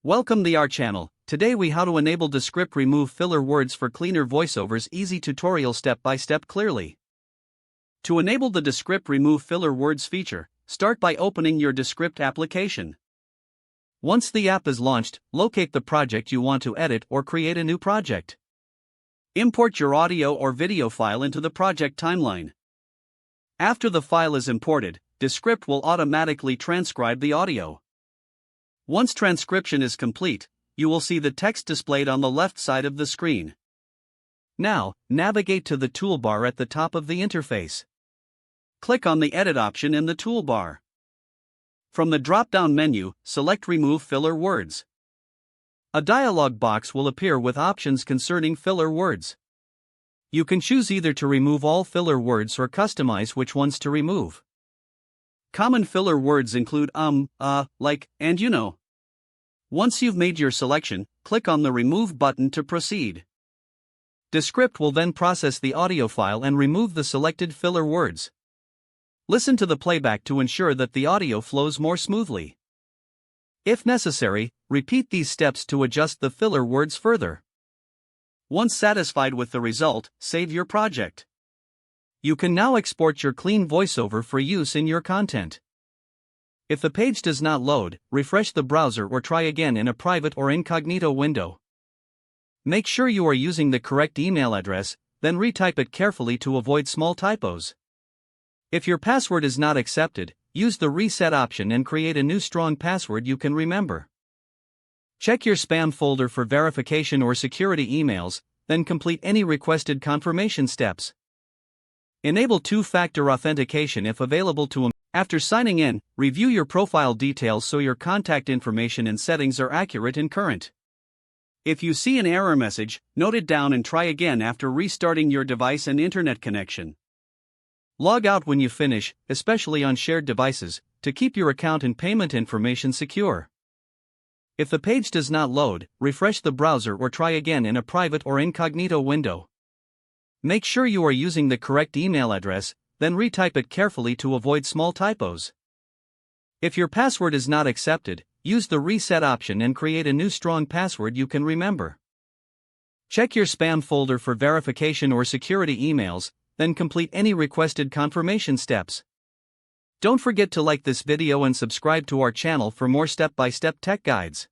Welcome to our channel. Today we how to enable Descript remove filler words for cleaner voiceovers. Easy tutorial step by step clearly. To enable the Descript remove filler words feature, start by opening your Descript application. Once the app is launched, locate the project you want to edit or create a new project. Import your audio or video file into the project timeline. After the file is imported, Descript will automatically transcribe the audio. Once transcription is complete, you will see the text displayed on the left side of the screen. Now, navigate to the toolbar at the top of the interface. Click on the Edit option in the toolbar. From the drop-down menu, select Remove Filler Words. A dialog box will appear with options concerning filler words. You can choose either to remove all filler words or customize which ones to remove. Common filler words include like, and you know. Once you've made your selection, click on the Remove button to proceed. Descript will then process the audio file and remove the selected filler words. Listen to the playback to ensure that the audio flows more smoothly. If necessary, repeat these steps to adjust the filler words further. Once satisfied with the result, save your project. You can now export your clean voiceover for use in your content. If the page does not load, refresh the browser or try again in a private or incognito window. Make sure you are using the correct email address, then retype it carefully to avoid small typos. If your password is not accepted, use the reset option and create a new strong password you can remember. Check your spam folder for verification or security emails, then complete any requested confirmation steps. Enable two-factor authentication if available to After signing in, review your profile details so your contact information and settings are accurate and current. If you see an error message, note it down and try again after restarting your device and internet connection. Log out when you finish, especially on shared devices, to keep your account and payment information secure. If the page does not load, refresh the browser or try again in a private or incognito window. Make sure you are using the correct email address, then retype it carefully to avoid small typos. If your password is not accepted, use the reset option and create a new strong password you can remember. Check your spam folder for verification or security emails, then complete any requested confirmation steps. Don't forget to like this video and subscribe to our channel for more step-by-step tech guides.